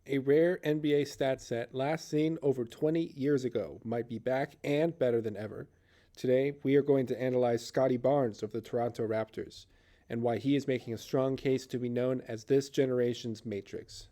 A rare NBA stat set last seen over 20 years ago might be back and better than ever. Today, we are going to analyze Scottie Barnes of the Toronto Raptors and why he is making a strong case to be known as this generation's Matrix.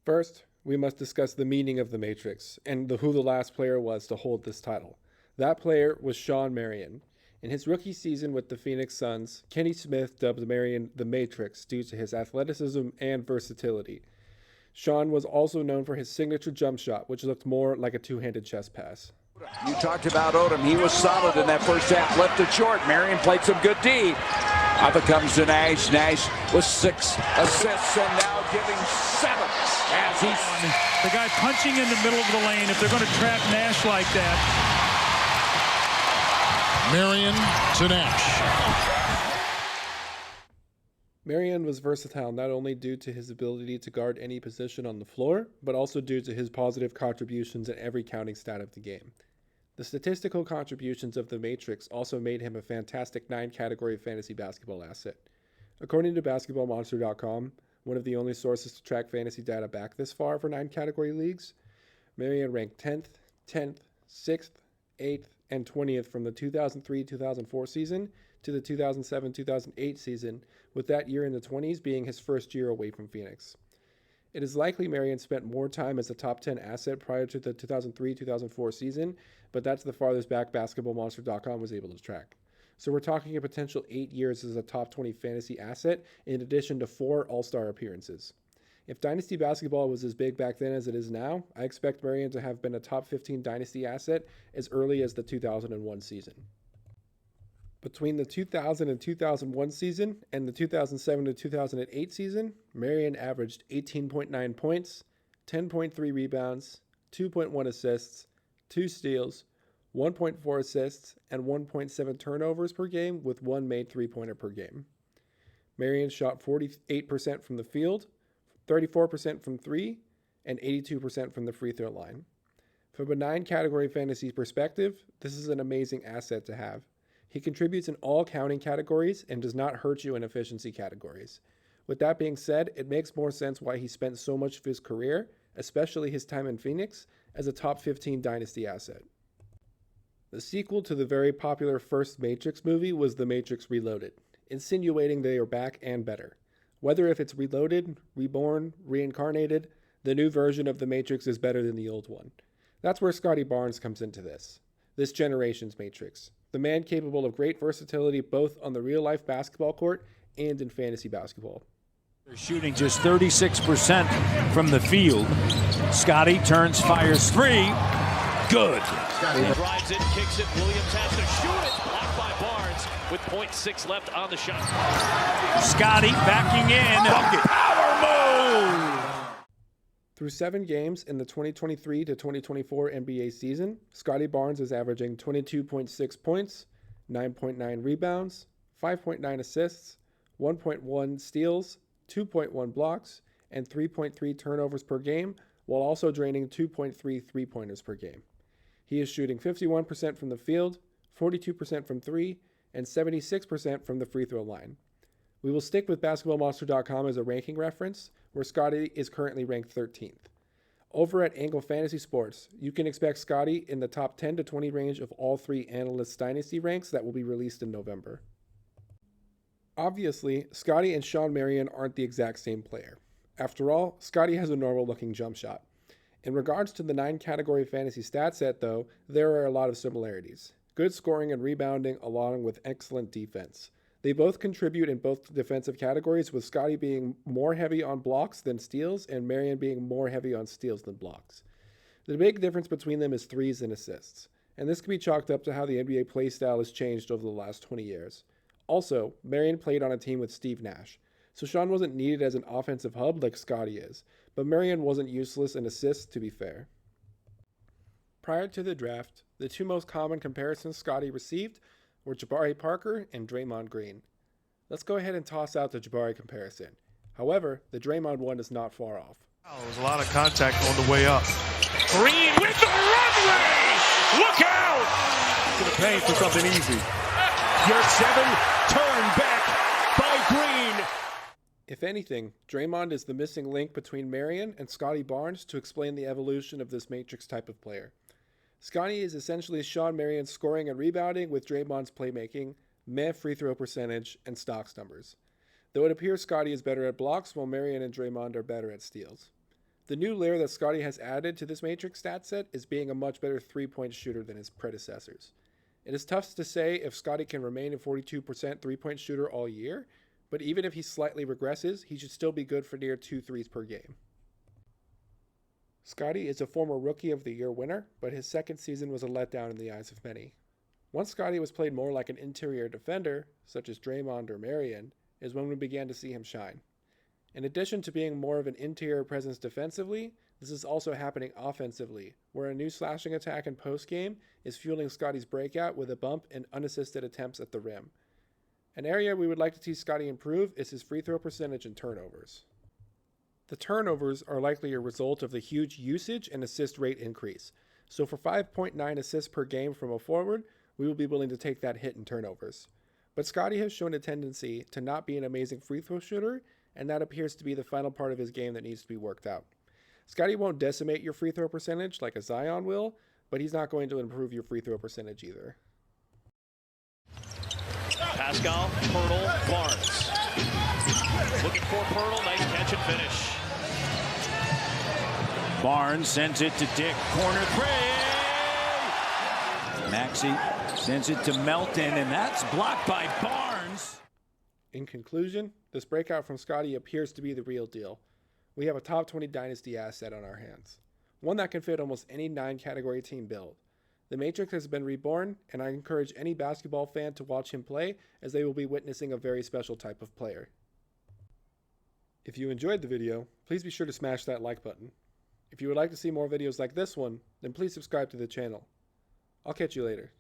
First, we must discuss the meaning of the Matrix and who the last player was to hold this title. That player was Shawn Marion. In his rookie season with the Phoenix Suns, Kenny Smith dubbed Marion the Matrix due to his athleticism and versatility. Shawn was also known for his signature jump shot, which looked more like a two-handed chest pass. You talked about Odom. He was solid in that first half. Left it short. Marion played some good D. Up it comes to Nash. Nash with 6 assists and now giving 7 as he's... The guy punching in the middle of the lane, if they're going to trap Nash like that. Marion to Nash. Marion was versatile not only due to his ability to guard any position on the floor, but also due to his positive contributions in every counting stat of the game. The statistical contributions of the Matrix also made him a fantastic 9-category fantasy basketball asset. According to basketballmonster.com, one of the only sources to track fantasy data back this far for 9-category leagues, Marion ranked 10th, 6th, 8th, and 20th from the 2003-2004 season to the 2007-2008 season, with that year in the 20s being his first year away from Phoenix. It is likely Marion spent more time as a top 10 asset prior to the 2003-2004 season, but that's the farthest back basketballmonster.com was able to track. So we're talking a potential 8 years as a top 20 fantasy asset, in addition to 4 All-Star appearances. If Dynasty basketball was as big back then as it is now, I expect Marion to have been a top 15 Dynasty asset as early as the 2001 season. Between the 2000 and 2001 season and the 2007 to 2008 season, Marion averaged 18.9 points, 10.3 rebounds, 2.1 assists, 2 steals, 1.4 assists, and 1.7 turnovers per game with 1 made three-pointer per game. Marion shot 48% from the field, 34% from 3, and 82% from the free throw line. From a 9-category fantasy perspective, this is an amazing asset to have. He contributes in all counting categories and does not hurt you in efficiency categories. With that being said, it makes more sense why he spent so much of his career, especially his time in Phoenix, as a top 15 Dynasty asset. The sequel to the very popular first Matrix movie was The Matrix Reloaded, insinuating they are back and better. Whether if it's reloaded, reborn, reincarnated, the new version of the Matrix is better than the old one. That's where Scottie Barnes comes into this generation's Matrix. The man capable of great versatility both on the real-life basketball court and in fantasy basketball. They're shooting just 36% from the field. Scottie turns, fires 3. Good. He drives it, kicks it. Williams has to shoot it. Blocked by Barnes with 0.6 left on the shot. Scottie backing in. Power move. Through 7 games in the 2023 to 2024 NBA season, Scottie Barnes is averaging 22.6 points, 9.9 rebounds, 5.9 assists, 1.1 steals, 2.1 blocks, and 3.3 turnovers per game, while also draining 2.3 three-pointers per game. He is shooting 51% from the field, 42% from 3, and 76% from the free throw line. We will stick with basketballmonster.com as a ranking reference, where Scottie is currently ranked 13th. Over at Angle Fantasy Sports, you can expect Scottie in the top 10 to 20 range of all 3 analysts' Dynasty ranks that will be released in November. Obviously, Scottie and Shawn Marion aren't the exact same player. After all, Scottie has a normal-looking jump shot. In regards to the 9-category fantasy stat set, though, there are a lot of similarities. Good scoring and rebounding along with excellent defense. They both contribute in both defensive categories, with Scottie being more heavy on blocks than steals and Marion being more heavy on steals than blocks. The big difference between them is threes and assists, and this can be chalked up to how the NBA play style has changed over the last 20 years. Also, Marion played on a team with Steve Nash, so Shawn wasn't needed as an offensive hub like Scottie is, but Marion wasn't useless in assists, to be fair. Prior to the draft, the 2 most common comparisons Scottie received were Jabari Parker and Draymond Green. Let's go ahead and toss out the Jabari comparison. However, the Draymond one is not far off. There was a lot of contact on the way up. Green with the runway! Look out! to the paint for something easy. Your 7 turned back by Green. If anything, Draymond is the missing link between Marion and Scottie Barnes to explain the evolution of this matrix type of player. Scottie is essentially Sean Marion's scoring and rebounding with Draymond's playmaking, meh free throw percentage, and stocks numbers. Though it appears Scottie is better at blocks while Marion and Draymond are better at steals. The new layer that Scottie has added to this matrix stat set is being a much better three-point shooter than his predecessors. It is tough to say if Scottie can remain a 42% three-point shooter all year, but even if he slightly regresses, he should still be good for near 2 threes per game. Scottie is a former Rookie of the Year winner, but his second season was a letdown in the eyes of many. Once Scottie was played more like an interior defender, such as Draymond or Marion, is when we began to see him shine. In addition to being more of an interior presence defensively, this is also happening offensively, where a new slashing attack in post-game is fueling Scottie's breakout with a bump and unassisted attempts at the rim. An area we would like to see Scottie improve is his free throw percentage and turnovers. The turnovers are likely a result of the huge usage and assist rate increase, so for 5.9 assists per game from a forward, we will be willing to take that hit in turnovers. But Scottie has shown a tendency to not be an amazing free throw shooter, and that appears to be the final part of his game that needs to be worked out. Scottie won't decimate your free throw percentage like a Zion will, but he's not going to improve your free throw percentage either. Pascal, Pirtle, Barnes. Looking for Pirtle, nice catch and finish. Barnes sends it to Dick, corner 3. Maxey sends it to Melton, and that's blocked by Barnes. In conclusion, this breakout from Scottie appears to be the real deal. We have a top 20 Dynasty asset on our hands, one that can fit almost any 9-category team build. The Matrix has been reborn, and I encourage any basketball fan to watch him play, as they will be witnessing a very special type of player. If you enjoyed the video, please be sure to smash that like button. If you would like to see more videos like this one, then please subscribe to the channel. I'll catch you later.